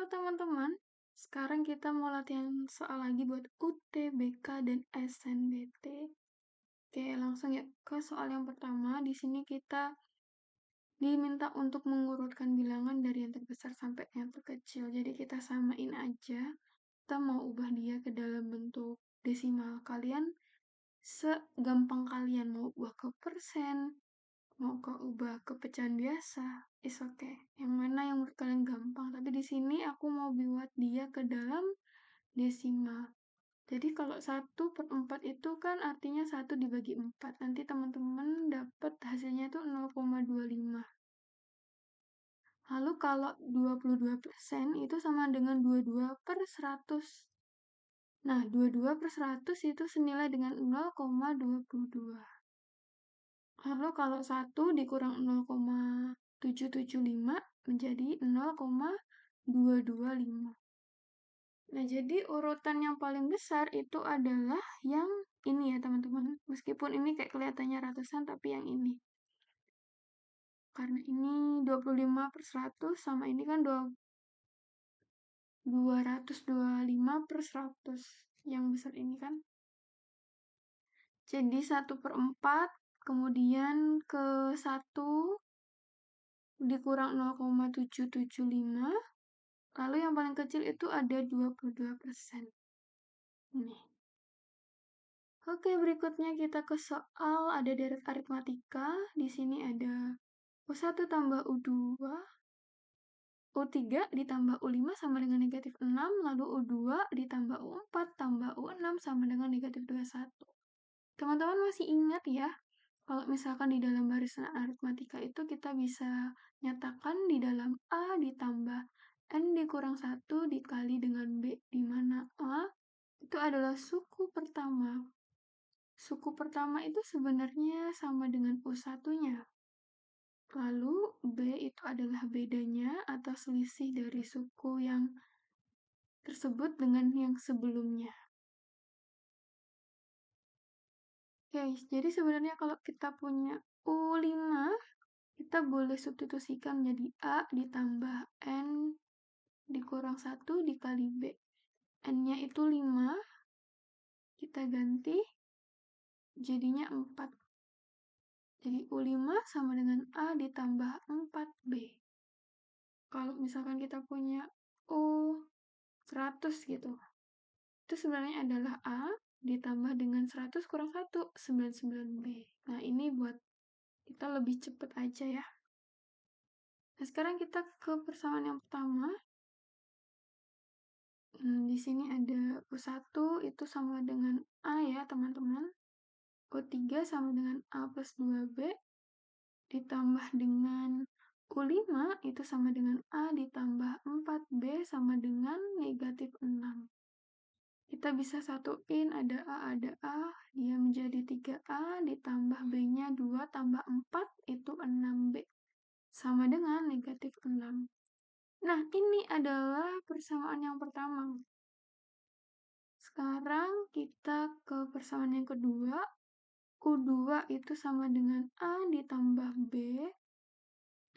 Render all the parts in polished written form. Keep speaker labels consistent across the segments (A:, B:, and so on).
A: teman-teman, sekarang kita mau latihan soal lagi buat UTBK dan SNBT. Oke, langsung ya ke soal yang pertama. Di sini kita diminta untuk mengurutkan bilangan dari yang terbesar sampai yang terkecil. Jadi kita samain aja. Kita mau ubah dia ke dalam bentuk desimal. Kalian segampang kalian mau ubah ke persen, mau ke ubah ke pecahan biasa, is okay. Yang mana yang menurut kalian gampang. Tapi di sini aku mau buat dia ke dalam desimal. Jadi kalau 1/4 itu kan artinya 1 dibagi 4. Nanti teman-teman dapat hasilnya itu 0,25. Lalu kalau 22% itu sama dengan 22/100. Nah, 22/100 itu senilai dengan 0,22. Lalu kalau 1 dikurang 0,775 menjadi 0,225. Nah, jadi urutan yang paling besar itu adalah yang ini ya, teman-teman. Meskipun ini kayak kelihatannya ratusan, tapi yang ini. Karena ini 25/100 sama ini kan 225/100. Yang besar ini kan. Jadi 1/4, kemudian ke 1 dikurang 0,775. Lalu yang paling kecil itu ada 22%. Nih. Oke, berikutnya kita ke soal ada deret aritmatika. Di sini ada U1 tambah U2, U3 ditambah U5 sama dengan negatif 6, lalu U2 ditambah U4 tambah U6 sama dengan negatif 21. Teman-teman masih ingat ya, kalau misalkan di dalam barisan aritmatika itu kita bisa nyatakan di dalam A ditambah N dikurang 1 dikali dengan B, di mana A itu adalah suku pertama. Suku pertama itu sebenarnya sama dengan U1-nya. Lalu B itu adalah bedanya atau selisih dari suku yang tersebut dengan yang sebelumnya. Guys, jadi sebenarnya kalau kita punya U5, kita boleh substitusikan menjadi A ditambah N dikurang 1 dikali B. N-nya itu 5, kita ganti jadinya 4. Jadi U5 sama dengan A ditambah 4B. Kalau misalkan kita punya U100 gitu, itu sebenarnya adalah A ditambah dengan 100 kurang 1, 99B. Nah, ini buat kita lebih cepat aja ya. Nah, sekarang kita ke persamaan yang pertama. Di sini ada U1 itu sama dengan A ya, teman-teman. U3 sama dengan A plus 2B ditambah dengan U5 itu sama dengan A ditambah 4B sama dengan negatif 6. Kita bisa satuin, ada A, dia menjadi 3A ditambah B-nya 2 tambah 4 itu 6B. Sama dengan negatif 6. Nah, ini adalah persamaan yang pertama. Sekarang kita ke persamaan yang kedua. U2 itu sama dengan A ditambah B.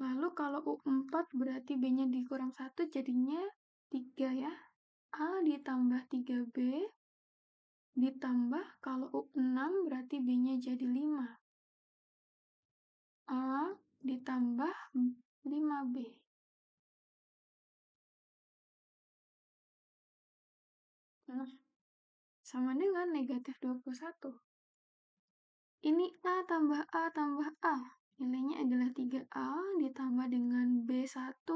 A: Lalu kalau U4 berarti B-nya dikurang 1 jadinya 3 ya. A ditambah 3B ditambah kalau U6 berarti B-nya jadi 5. A ditambah 5B. Nah, sama dengan negatif 21. Ini A tambah A tambah A. Nilainya adalah 3A ditambah dengan B1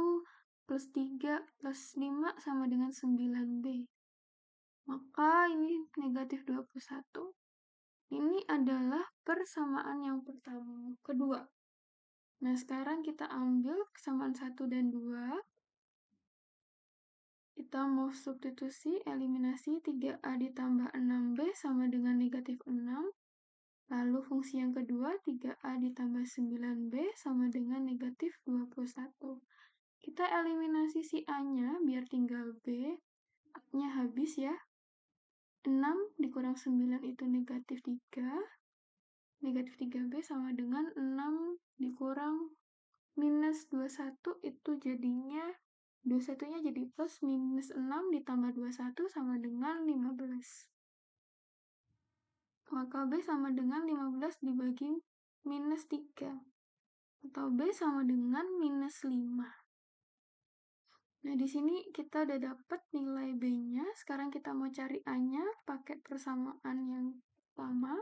A: plus 3 plus 5 sama dengan 9B. Maka ini negatif 21. Ini adalah persamaan yang pertama, kedua. Nah, sekarang kita ambil kesamaan 1 dan 2. Kita mau substitusi, eliminasi 3A ditambah 6B sama dengan negatif 6. Lalu fungsi yang kedua, 3A ditambah 9B sama dengan negatif 21. Kita eliminasi si A-nya biar tinggal B. A-nya habis ya. 6 dikurang 9 itu negatif 3. Negatif 3B sama dengan 6 dikurang minus 21 itu jadinya 21-nya jadi plus, minus 6 ditambah 21 sama dengan 15. Maka B sama dengan 15 dibagi minus 3. Atau B sama dengan minus 5. Nah, di sini kita udah dapat nilai B-nya. Sekarang kita mau cari A-nya pakai persamaan yang pertama.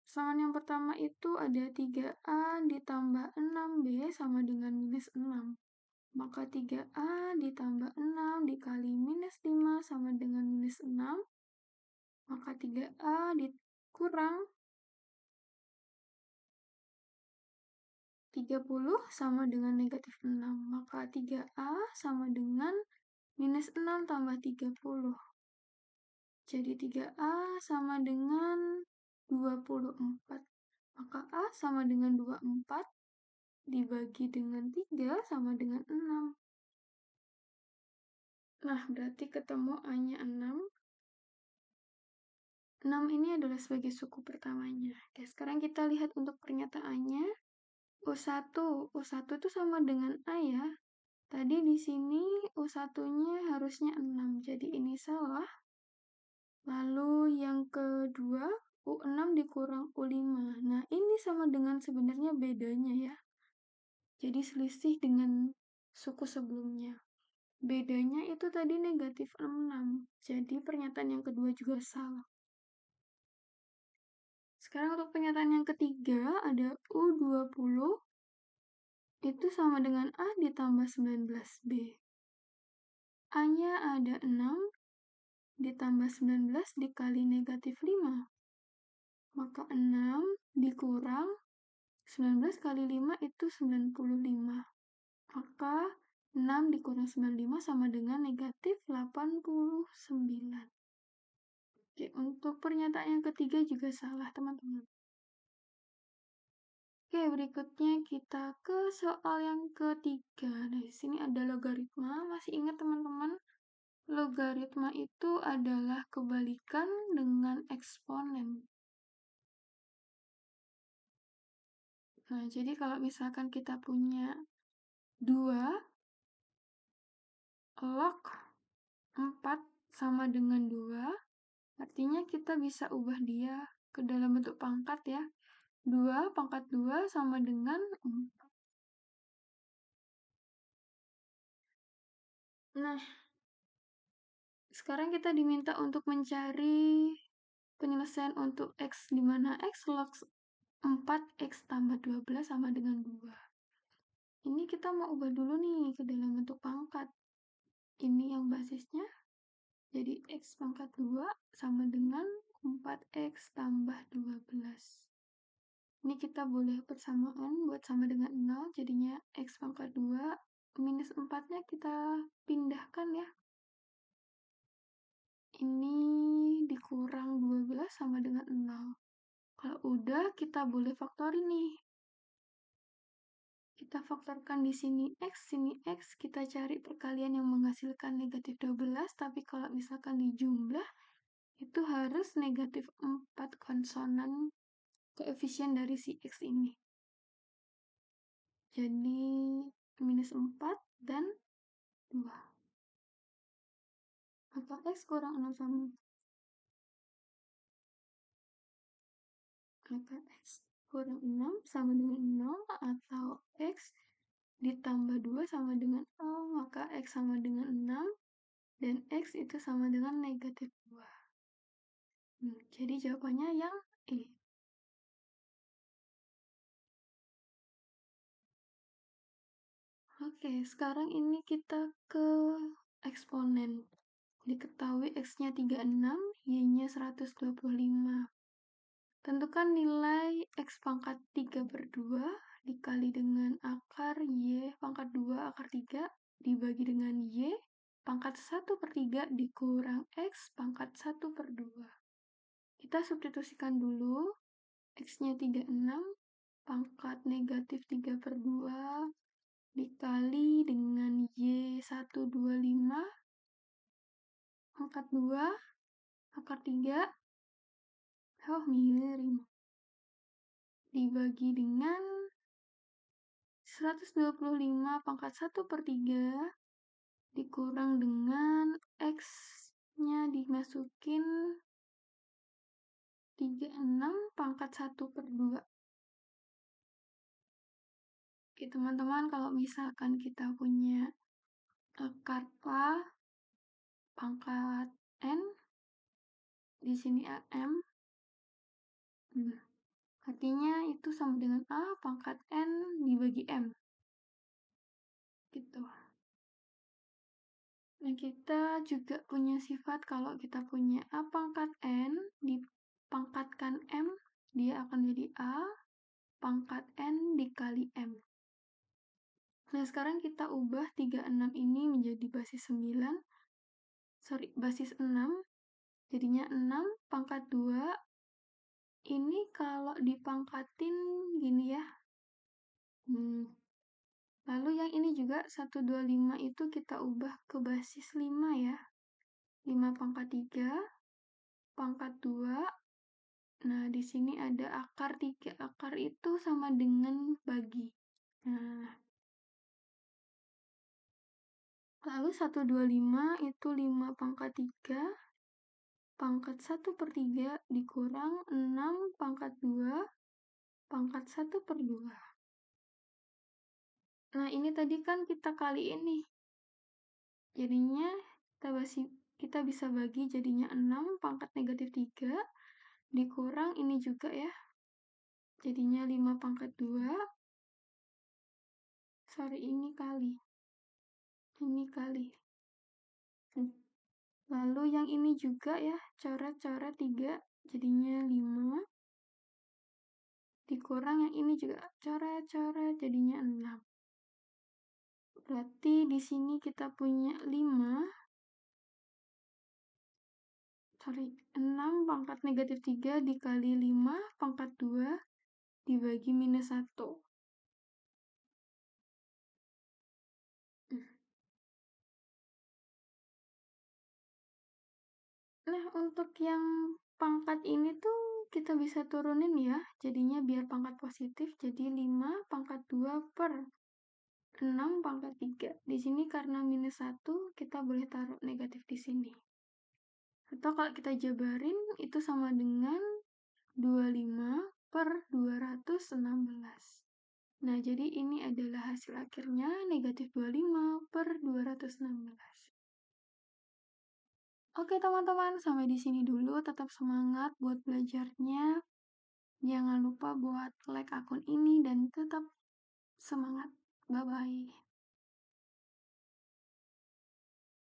A: Persamaan yang pertama itu ada 3A ditambah 6B sama dengan minus 6. Maka 3A ditambah 6 dikali minus 5 sama dengan minus 6. Maka 3A dikurang 30 sama dengan negatif 6. Maka 3A sama dengan minus 6 tambah 30. Jadi 3A sama dengan 24. Maka A sama dengan 24 dibagi dengan 3 sama dengan 6. Nah, berarti ketemu A-nya 6. 6 ini adalah sebagai suku pertamanya. Oke, sekarang kita lihat untuk pernyataannya. U1. U1 itu sama dengan A ya. Tadi di sini U1-nya harusnya 6, jadi ini salah. Lalu yang kedua, U6 dikurang U5. Nah, ini sama dengan sebenarnya bedanya ya. Jadi selisih dengan suku sebelumnya. Bedanya itu tadi negatif 6. Jadi pernyataan yang kedua juga salah. Sekarang untuk pernyataan yang ketiga ada U20 itu sama dengan A ditambah 19B. A-nya ada 6 ditambah 19 dikali negatif 5. Maka 6 dikurang 19 kali 5 itu 95. Maka 6 dikurang 95 sama dengan negatif 89. Oke, untuk pernyataan yang ketiga juga salah, teman-teman. Oke, berikutnya kita ke soal yang ketiga. Nah, di sini ada logaritma. Masih ingat, teman-teman? Logaritma itu adalah kebalikan dengan eksponen. Nah, jadi kalau misalkan kita punya 2 log 4 sama dengan 2, artinya kita bisa ubah dia ke dalam bentuk pangkat ya. 2 pangkat 2 sama dengan 4. Nah, sekarang kita diminta untuk mencari penyelesaian untuk X, di mana X log 4X tambah 12 sama dengan 2. Ini kita mau ubah dulu nih ke dalam bentuk pangkat. Ini yang basisnya, jadi X pangkat 2 sama dengan 4X tambah 12. Ini kita boleh persamaan buat sama dengan 0, jadinya X pangkat 2 minus 4-nya kita pindahkan ya. Ini dikurang 12 sama dengan 0. Kalau udah, kita boleh faktorin nih. Kita faktorkan di sini X, kita cari perkalian yang menghasilkan negatif 12, tapi kalau misalkan dijumlah, itu harus negatif 4 konsonan koefisien dari si X ini. Jadi, minus 4 dan 2. Atau X kurang 6 sama. Maka X kurang 6 sama dengan 0, atau X ditambah 2 sama dengan 0, maka X sama dengan 6, dan X itu sama dengan negatif 2. Jadi jawabannya yang E. Oke, sekarang ini kita ke eksponen. Diketahui X-nya 36, Y-nya 125. Tentukan nilai X pangkat 3/2 dikali dengan akar Y pangkat 2 akar 3 dibagi dengan Y pangkat 1/3 dikurang X pangkat 1/2. Kita substitusikan dulu. X-nya 36, pangkat negatif 3/2 dikali dengan Y 125 pangkat 2 akar 3 miring dibagi dengan 125 pangkat 1/3 dikurang dengan X-nya dimasukin 36 pangkat 1/2. Oke, teman-teman, kalau misalkan kita punya akar A pangkat N, di sini M, artinya itu sama dengan A pangkat N dibagi M. Gitu. Nah, kita juga punya sifat kalau kita punya A pangkat N dipangkatkan M, dia akan jadi A pangkat N dikali M. Nah, sekarang kita ubah 36 ini menjadi basis 9. Basis 6. Jadinya 6 pangkat 2. Ini kalau dipangkatin gini ya. Lalu yang ini juga 125 itu kita ubah ke basis 5 ya. 5 pangkat 3 pangkat 2. Nah, di sini ada akar 3. Akar itu sama dengan bagi. Nah, lalu 125 itu 5 pangkat 3 pangkat 1/3 dikurang 6 pangkat 2 pangkat 1/2. Nah, ini tadi kan kita kali ini. Jadinya kita bisa bagi jadinya 6 pangkat negatif 3 dikurang ini juga ya. Jadinya 5 pangkat 2. Sorry, ini kali. Ini kali. Lalu yang ini juga ya, coret-coret 3 jadinya 5. Dikurang yang ini juga coret-coret jadinya 6. Berarti di sini kita punya 6 pangkat negatif 3 dikali 5 pangkat 2 dibagi minus 1. Nah, untuk yang pangkat ini tuh kita bisa turunin ya. Jadinya biar pangkat positif jadi 5 pangkat 2 per 6 pangkat 3. Di sini karena minus 1, kita boleh taruh negatif di sini. Atau kalau kita jabarin, itu sama dengan 25 per 216. Nah, jadi ini adalah hasil akhirnya negatif 25 per 216. Oke, teman-teman, sampai di sini dulu. Tetap semangat buat belajarnya. Jangan lupa buat like akun ini dan tetap semangat. Bye-bye.